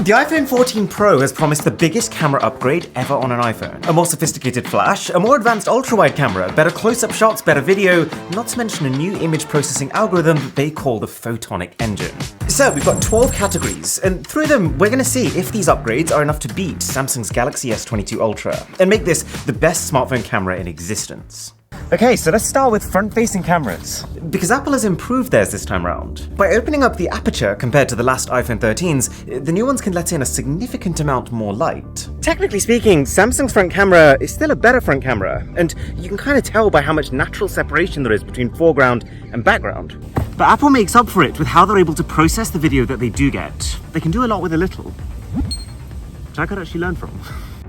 The iPhone 14 Pro has promised the biggest camera upgrade ever on an iPhone. A more sophisticated flash, a more advanced ultra-wide camera, better close-up shots, better video, not to mention a new image processing algorithm that they call the Photonic Engine. So we've got 12 categories, and through them we're going to see if these upgrades are enough to beat Samsung's Galaxy S22 Ultra and make this the best smartphone camera in existence. Okay, so let's start with front-facing cameras. Because Apple has improved theirs this time around. By opening up the aperture compared to the last iPhone 13s, the new ones can let in a significant amount more light. Technically speaking, Samsung's front camera is still a better front camera, and you can kind of tell by how much natural separation there is between foreground and background. But Apple makes up for it with how they're able to process the video that they do get. They can do a lot with a little, which I could actually learn from.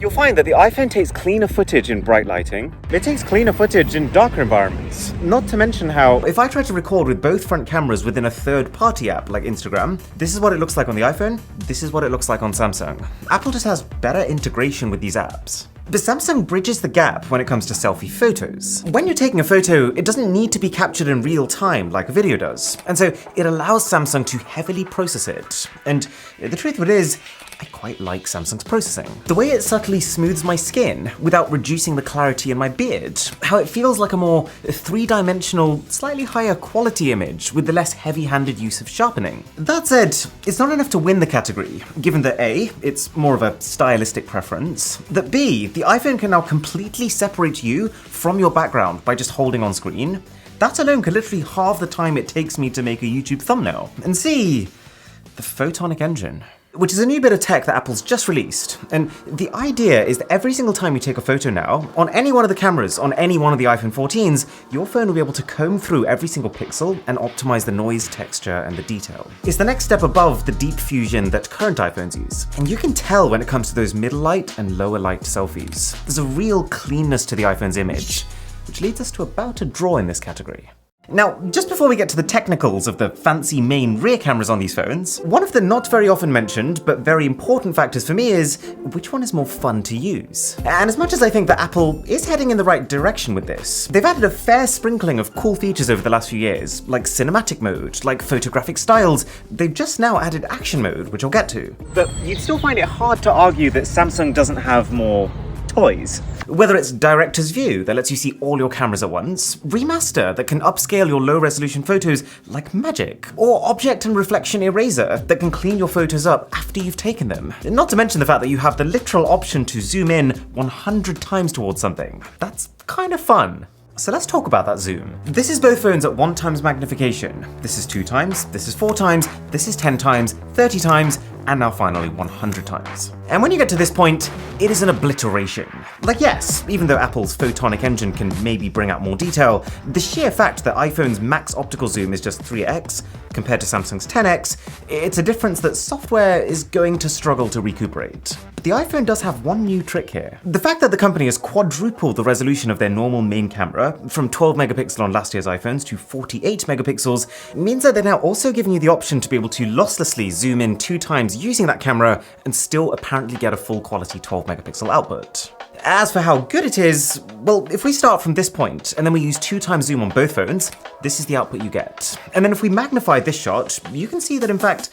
You'll find that the iPhone takes cleaner footage in bright lighting. It takes cleaner footage in darker environments. Not to mention how, if I try to record with both front cameras within a third-party app like Instagram, this is what it looks like on the iPhone, this is what it looks like on Samsung. Apple just has better integration with these apps. But Samsung bridges the gap when it comes to selfie photos. When you're taking a photo, it doesn't need to be captured in real time like a video does. And so it allows Samsung to heavily process it. And the truth of it is, I quite like Samsung's processing. The way it subtly smooths my skin without reducing the clarity in my beard. How it feels like a more three-dimensional, slightly higher quality image with the less heavy-handed use of sharpening. That said, it's not enough to win the category, given that A, it's more of a stylistic preference, that B, the iPhone can now completely separate you from your background by just holding on screen. That alone could literally halve the time it takes me to make a YouTube thumbnail. And C, the Photonic Engine, which is a new bit of tech that Apple's just released. And the idea is that every single time you take a photo now, on any one of the cameras, on any one of the iPhone 14s, your phone will be able to comb through every single pixel and optimize the noise, texture, and the detail. It's the next step above the deep fusion that current iPhones use. And you can tell when it comes to those middle light and lower light selfies. There's a real cleanness to the iPhone's image, which leads us to about a draw in this category. Now, just before we get to the technicals of the fancy main rear cameras on these phones, one of the not very often mentioned but very important factors for me is which one is more fun to use. And as much as I think that Apple is heading in the right direction with this, they've added a fair sprinkling of cool features over the last few years, like cinematic mode, like photographic styles. They've just now added action mode, which I'll get to. But you'd still find it hard to argue that Samsung doesn't have more toys. Whether it's Director's View that lets you see all your cameras at once, Remaster that can upscale your low-resolution photos like magic, or Object and Reflection Eraser that can clean your photos up after you've taken them. Not to mention the fact that you have the literal option to zoom in 100 times towards something. That's kind of fun. So let's talk about that zoom. This is both phones at 1x magnification. This is 2x, this is 4x, this is 10x, 30x, and now finally 100 times. And when you get to this point, it is an obliteration. Like yes, even though Apple's Photonic Engine can maybe bring out more detail, the sheer fact that iPhone's max optical zoom is just 3x compared to Samsung's 10x, it's a difference that software is going to struggle to recuperate. But the iPhone does have one new trick here. The fact that the company has quadrupled the resolution of their normal main camera, from 12 megapixel on last year's iPhones to 48 megapixels, means that they're now also giving you the option to be able to losslessly zoom in 2x using that camera and still apparently get a full quality 12 megapixel output. As for how good it is, well, if we start from this point and then we use 2x zoom on both phones, this is the output you get. And then if we magnify this shot, you can see that in fact,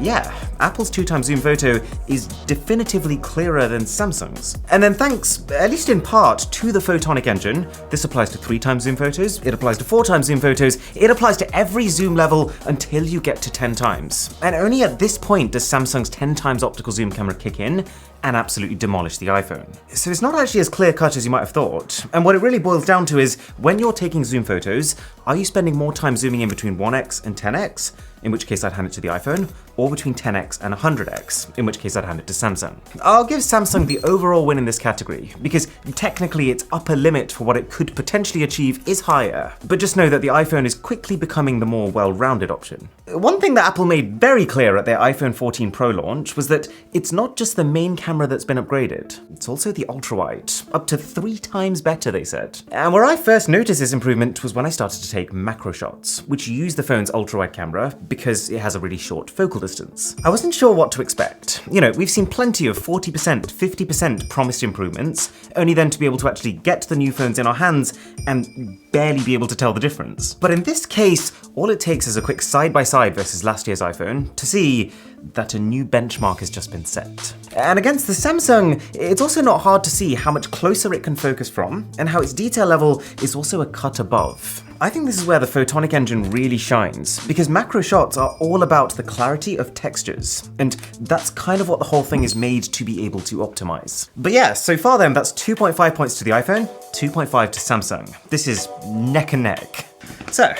yeah, Apple's 2x zoom photo is definitively clearer than Samsung's. And then thanks, at least in part, to the Photonic Engine, this applies to 3x zoom photos, it applies to 4x zoom photos, it applies to every zoom level until you get to 10x. And only at this point does Samsung's 10x optical zoom camera kick in and absolutely demolish the iPhone. So it's not actually as clear-cut as you might have thought. And what it really boils down to is, when you're taking zoom photos, are you spending more time zooming in between 1x and 10x, in which case I'd hand it to the iPhone, or between 10x and 100x, in which case I'd hand it to Samsung. I'll give Samsung the overall win in this category, because technically its upper limit for what it could potentially achieve is higher, but just know that the iPhone is quickly becoming the more well-rounded option. One thing that Apple made very clear at their iPhone 14 Pro launch was that it's not just the main camera that's been upgraded, it's also the ultra-wide, up to 3 times better, they said. And where I first noticed this improvement was when I started to take macro shots, which use the phone's ultra-wide camera because it has a really short focal distance. I wasn't sure what to expect. You know, we've seen plenty of 40%, 50% promised improvements, only then to be able to actually get the new phones in our hands and barely be able to tell the difference. But in this case, all it takes is a quick side-by-side versus last year's iPhone to see that a new benchmark has just been set. And against the Samsung, it's also not hard to see how much closer it can focus from, and how its detail level is also a cut above. I think this is where the photonic engine really shines, because macro shots are all about the clarity of textures, and that's kind of what the whole thing is made to be able to optimize. But yeah, so far then, that's 2.5 points to the iPhone, 2.5 to Samsung. This is neck and neck. So,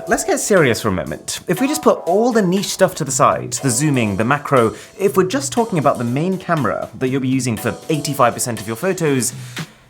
let's get serious for a moment. If we just put all the niche stuff to the side, the zooming, the macro, if we're just talking about the main camera that you'll be using for 85% of your photos,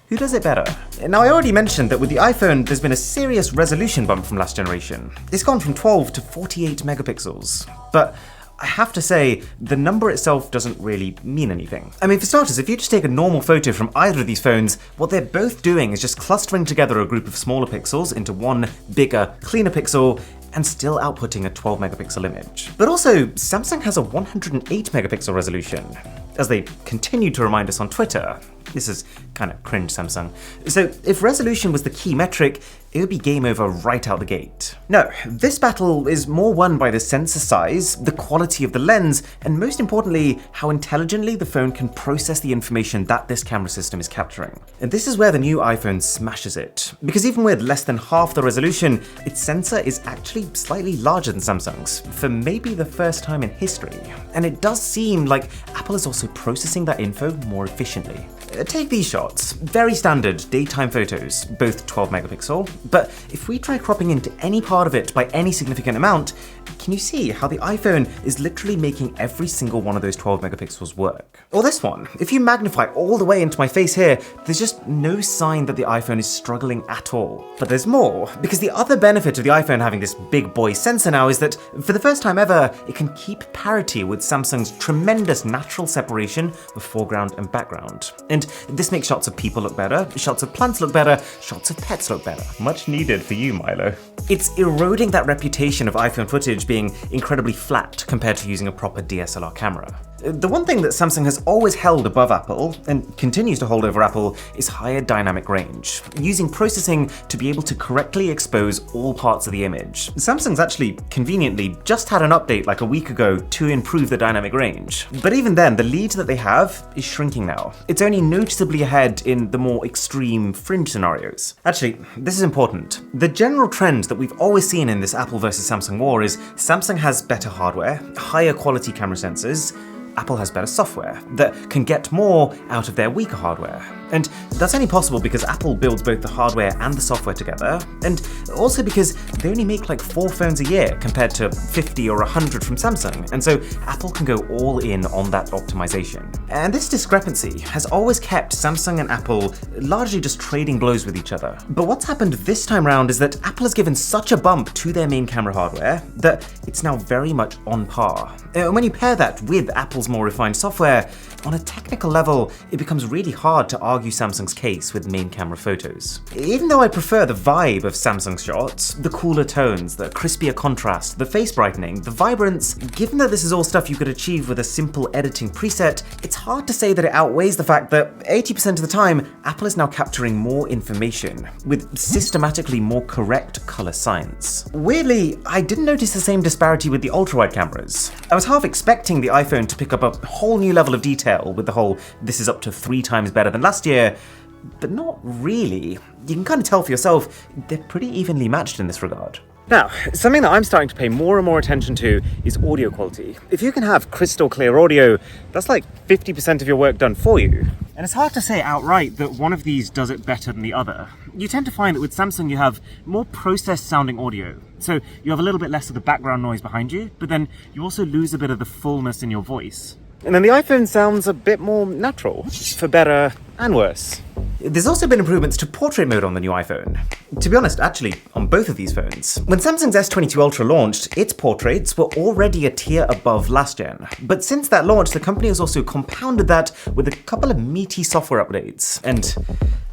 who does it better? Now, I already mentioned that with the iPhone, there's been a serious resolution bump from last generation. It's gone from 12 to 48 megapixels. But I have to say, the number itself doesn't really mean anything. I mean, for starters, if you just take a normal photo from either of these phones, what they're both doing is just clustering together a group of smaller pixels into one bigger, cleaner pixel, and still outputting a 12 megapixel image. But also, Samsung has a 108 megapixel resolution. As they continue to remind us on Twitter, this is kind of cringe, Samsung. So if resolution was the key metric, it would be game over right out the gate. No, this battle is more won by the sensor size, the quality of the lens, and most importantly, how intelligently the phone can process the information that this camera system is capturing. And this is where the new iPhone smashes it. Because even with less than half the resolution, its sensor is actually slightly larger than Samsung's, for maybe the first time in history. And it does seem like Apple is also processing that info more efficiently. Take these shots, very standard daytime photos, both 12 megapixel, but if we try cropping into any part of it by any significant amount, can you see how the iPhone is literally making every single one of those 12 megapixels work? Or this one, if you magnify all the way into my face here, there's just no sign that the iPhone is struggling at all. But there's more, because the other benefit of the iPhone having this big boy sensor now is that, for the first time ever, it can keep parity with Samsung's tremendous natural separation of foreground and background. And this makes shots of people look better, shots of plants look better, shots of pets look better. Much needed for you, Milo. It's eroding that reputation of iPhone footage being incredibly flat compared to using a proper DSLR camera. The one thing that Samsung has always held above Apple, and continues to hold over Apple, is higher dynamic range, using processing to be able to correctly expose all parts of the image. Samsung's actually, conveniently, just had an update like a week ago to improve the dynamic range. But even then, the lead that they have is shrinking now. It's only noticeably ahead in the more extreme fringe scenarios. Actually, this is important. The general trend that we've always seen in this Apple versus Samsung war is Samsung has better hardware, higher quality camera sensors, Apple has better software that can get more out of their weaker hardware. And that's only possible because Apple builds both the hardware and the software together, and also because they only make like 4 phones a year compared to 50 or 100 from Samsung, and so Apple can go all in on that optimization. And this discrepancy has always kept Samsung and Apple largely just trading blows with each other. But what's happened this time around is that Apple has given such a bump to their main camera hardware that it's now very much on par. And when you pair that with Apple's more refined software, on a technical level, it becomes really hard to argue Samsung's case with main camera photos. Even though I prefer the vibe of Samsung's shots, the cooler tones, the crispier contrast, the face brightening, the vibrance, given that this is all stuff you could achieve with a simple editing preset, it's hard to say that it outweighs the fact that 80% of the time, Apple is now capturing more information, with systematically more correct color science. Weirdly, I didn't notice the same disparity with the ultra-wide cameras. I was half expecting the iPhone to pick up a whole new level of detail with the whole "this is up to 3 times better than last year," but not really. You can kind of tell for yourself, they're pretty evenly matched in this regard. Now, something that I'm starting to pay more and more attention to is audio quality. If you can have crystal clear audio, that's like 50% of your work done for you. And it's hard to say outright that one of these does it better than the other. You tend to find that with Samsung you have more processed sounding audio. So you have a little bit less of the background noise behind you, but then you also lose a bit of the fullness in your voice. And then the iPhone sounds a bit more natural, for better and worse. There's also been improvements to portrait mode on the new iPhone. To be honest, actually, on both of these phones. When Samsung's S22 Ultra launched, its portraits were already a tier above last gen. But since that launch, the company has also compounded that with a couple of meaty software updates. And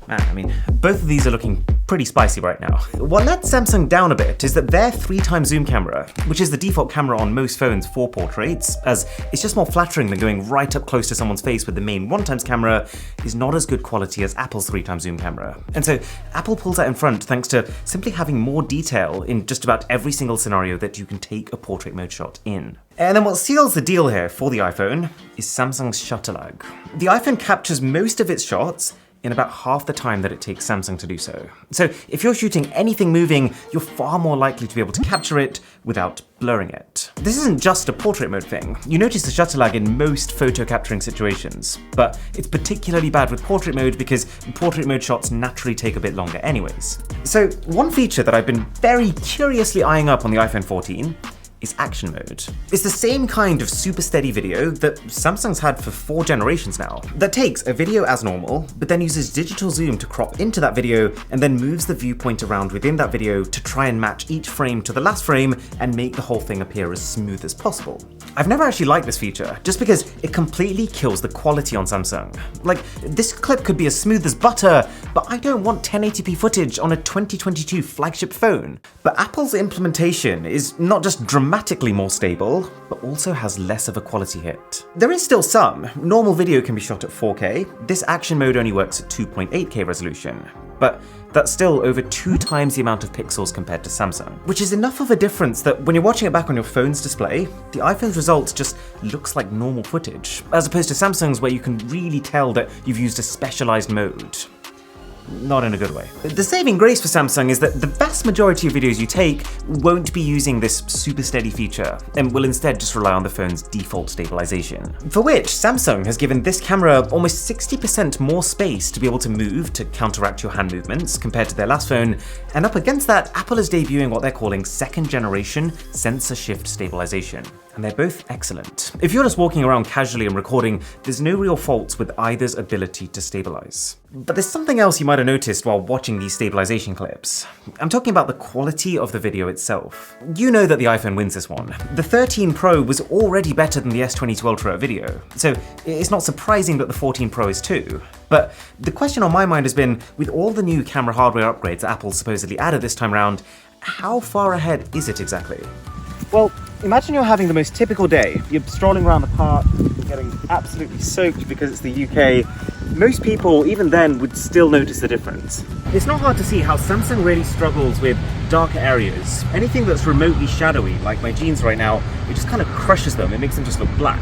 Man, I mean, both of these are looking pretty spicy right now. What lets Samsung down a bit is that their 3x zoom camera, which is the default camera on most phones for portraits, as it's just more flattering than going right up close to someone's face with the main 1x camera, is not as good quality as Apple's 3x zoom camera. And so Apple pulls out in front thanks to simply having more detail in just about every single scenario that you can take a portrait mode shot in. And then what seals the deal here for the iPhone is Samsung's shutter lag. The iPhone captures most of its shots in about half the time that it takes Samsung to do so. So if you're shooting anything moving, you're far more likely to be able to capture it without blurring it. This isn't just a portrait mode thing. You notice the shutter lag in most photo capturing situations, but it's particularly bad with portrait mode because portrait mode shots naturally take a bit longer anyways. So one feature that I've been very curiously eyeing up on the iPhone 14 is action mode. It's the same kind of super steady video that Samsung's had for 4 generations now, that takes a video as normal, but then uses digital zoom to crop into that video and then moves the viewpoint around within that video to try and match each frame to the last frame and make the whole thing appear as smooth as possible. I've never actually liked this feature, just because it completely kills the quality on Samsung. Like, this clip could be as smooth as butter, but I don't want 1080p footage on a 2022 flagship phone. But Apple's implementation is not just dramatically more stable, but also has less of a quality hit. There is still some. Normal video can be shot at 4K. This action mode only works at 2.8K resolution. But that's still over 2 times the amount of pixels compared to Samsung, which is enough of a difference that when you're watching it back on your phone's display, the iPhone's results just looks like normal footage, as opposed to Samsung's where you can really tell that you've used a specialized mode. Not in a good way. The saving grace for Samsung is that the vast majority of videos you take won't be using this super steady feature and will instead just rely on the phone's default stabilization. For which Samsung has given this camera almost 60% more space to be able to move to counteract your hand movements compared to their last phone, and up against that, Apple is debuting what they're calling 2nd generation sensor shift stabilization. And they're both excellent. If you're just walking around casually and recording, there's no real faults with either's ability to stabilize. But there's something else you might have noticed while watching these stabilization clips. I'm talking about the quality of the video itself. You know that the iPhone wins this one. The 13 Pro was already better than the s22 Ultra at video, so it's not surprising that the 14 Pro is too. But the question on my mind has been, with all the new camera hardware upgrades that Apple supposedly added this time around, how far ahead is it exactly? Well, imagine you're having the most typical day. You're strolling around the park, you're getting absolutely soaked because it's the UK. Most people, even then, would still notice the difference. It's not hard to see how Samsung really struggles with darker areas. Anything that's remotely shadowy, like my jeans right now, it just kind of crushes them. It makes them just look black.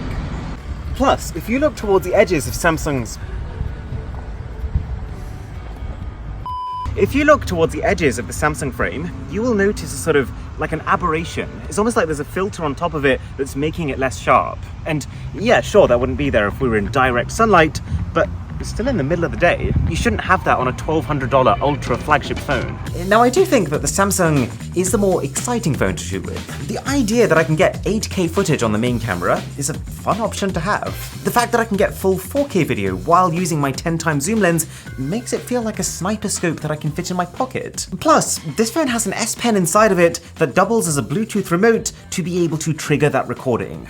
Plus, if you look towards the edges of Samsung's If you look towards the edges of the Samsung frame, you will notice a sort of like an aberration. It's almost like there's a filter on top of it that's making it less sharp. And yeah, sure, that wouldn't be there if we were in direct sunlight, but it's still in the middle of the day. You shouldn't have that on a $1,200 Ultra flagship phone. Now, I do think that the Samsung is the more exciting phone to shoot with. The idea that I can get 8K footage on the main camera is a fun option to have. The fact that I can get full 4K video while using my 10x zoom lens makes it feel like a sniper scope that I can fit in my pocket. Plus, this phone has an S Pen inside of it that doubles as a Bluetooth remote to be able to trigger that recording.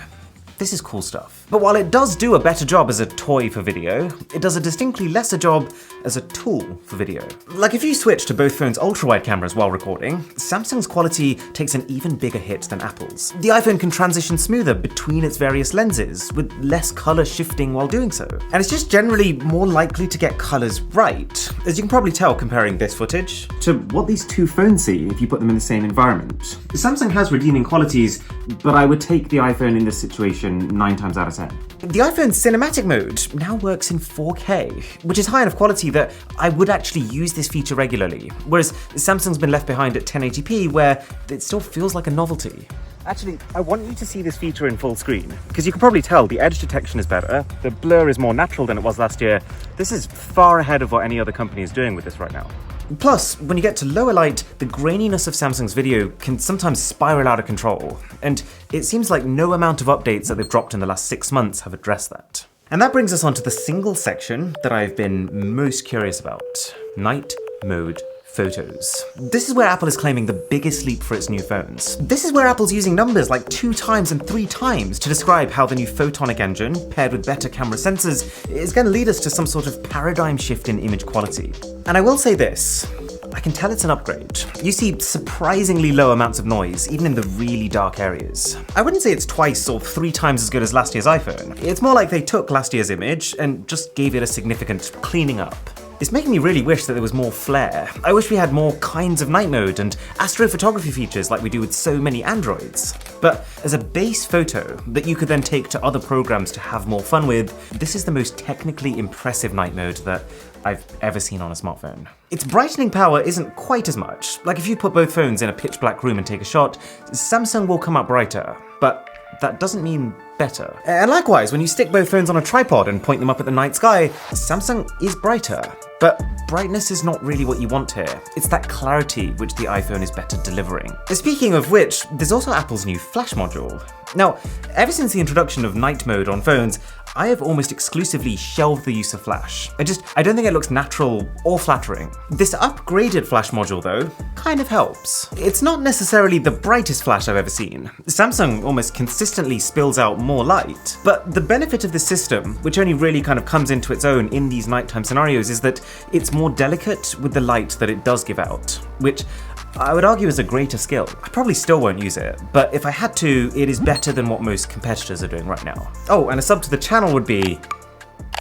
This is cool stuff. But while it does do a better job as a toy for video, it does a distinctly lesser job as a tool for video. Like if you switch to both phones' ultra-wide cameras while recording, Samsung's quality takes an even bigger hit than Apple's. The iPhone can transition smoother between its various lenses, with less color shifting while doing so. And it's just generally more likely to get colors right, as you can probably tell comparing this footage to what these two phones see if you put them in the same environment. Samsung has redeeming qualities, but I would take the iPhone in this situation 9 times out of 10. The iPhone's cinematic mode now works in 4K, which is high enough quality that I would actually use this feature regularly, whereas Samsung's been left behind at 1080p where it still feels like a novelty. Actually, I want you to see this feature in full screen, because you can probably tell the edge detection is better, the blur is more natural than it was last year. This is far ahead of what any other company is doing with this right now. Plus, when you get to lower light, the graininess of Samsung's video can sometimes spiral out of control, and it seems like no amount of updates that they've dropped in the last 6 months have addressed that. And that brings us on to the single section that I've been most curious about: night mode photos. This is where Apple is claiming the biggest leap for its new phones. This is where Apple's using numbers like 2 times and 3 times to describe how the new photonic engine, paired with better camera sensors, is going to lead us to some sort of paradigm shift in image quality. And I will say this, I can tell it's an upgrade. You see surprisingly low amounts of noise, even in the really dark areas. I wouldn't say it's twice or 3 times as good as last year's iPhone. It's more like they took last year's image and just gave it a significant cleaning up. It's making me really wish that there was more flair. I wish we had more kinds of night mode and astrophotography features like we do with so many Androids. But as a base photo that you could then take to other programs to have more fun with, this is the most technically impressive night mode that I've ever seen on a smartphone. Its brightening power isn't quite as much. Like if you put both phones in a pitch black room and take a shot, Samsung will come out brighter, but that doesn't mean better. And likewise, when you stick both phones on a tripod and point them up at the night sky, Samsung is brighter. But brightness is not really what you want here. It's that clarity which the iPhone is better delivering. Speaking of which, there's also Apple's new flash module. Now, ever since the introduction of night mode on phones, I have almost exclusively shelved the use of flash. I don't think it looks natural or flattering. This upgraded flash module, though, kind of helps. It's not necessarily the brightest flash I've ever seen. Samsung almost consistently spills out more light. But the benefit of this system, which only really kind of comes into its own in these nighttime scenarios, is that it's more delicate with the light that it does give out, which I would argue is a greater skill. I probably still won't use it, but if I had to, it is better than what most competitors are doing right now. Oh, and a sub to the channel would be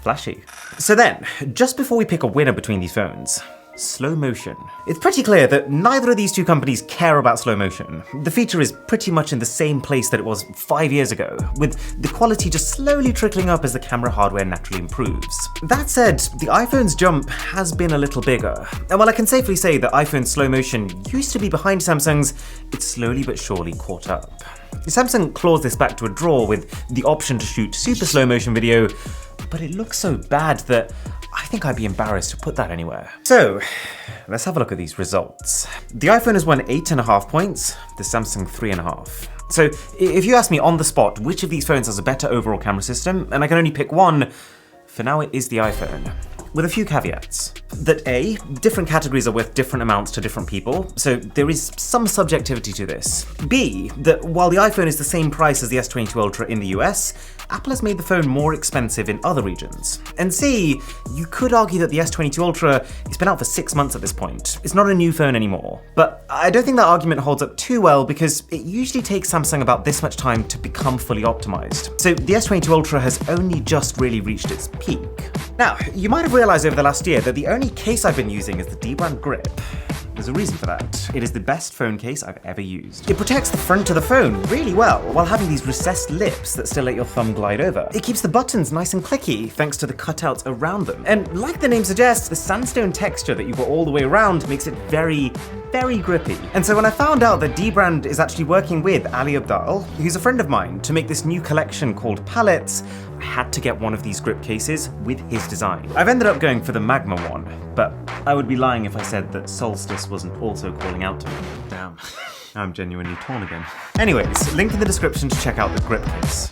flashy. So then, just before we pick a winner between these phones, slow motion. It's pretty clear that neither of these two companies care about slow motion. The feature is pretty much in the same place that it was 5 years ago, with the quality just slowly trickling up as the camera hardware naturally improves. That said, the iPhone's jump has been a little bigger. And while I can safely say that iPhone's slow motion used to be behind Samsung's, it's slowly but surely caught up. Samsung claws this back to a draw with the option to shoot super slow motion video, but it looks so bad that I think I'd be embarrassed to put that anywhere. So, let's have a look at these results. The iPhone has won 8.5 points, the Samsung 3.5. So, if you ask me on the spot which of these phones has a better overall camera system, and I can only pick one, for now it is the iPhone. With a few caveats. That A, different categories are worth different amounts to different people, so there is some subjectivity to this. B, that while the iPhone is the same price as the S22 Ultra in the US, Apple has made the phone more expensive in other regions. And C, you could argue that the S22 Ultra has been out for 6 months at this point. It's not a new phone anymore. But I don't think that argument holds up too well because it usually takes Samsung about this much time to become fully optimized. So the S22 Ultra has only just really reached its peak. Now, you might have realized over the last year that the only case I've been using is the D-brand grip. There's a reason for that. It is the best phone case I've ever used. It protects the front of the phone really well while having these recessed lips that still let your thumb glide over. It keeps the buttons nice and clicky thanks to the cutouts around them. And like the name suggests, the sandstone texture that you got all the way around makes it very grippy. And so when I found out that D-brand is actually working with Ali Abdaal, who's a friend of mine, to make this new collection called Palettes, I had to get one of these grip cases with his design. I've ended up going for the Magma one, but I would be lying if I said that Solstice wasn't also calling out to me. Damn, I'm genuinely torn again. Anyways, link in the description to check out the grip case.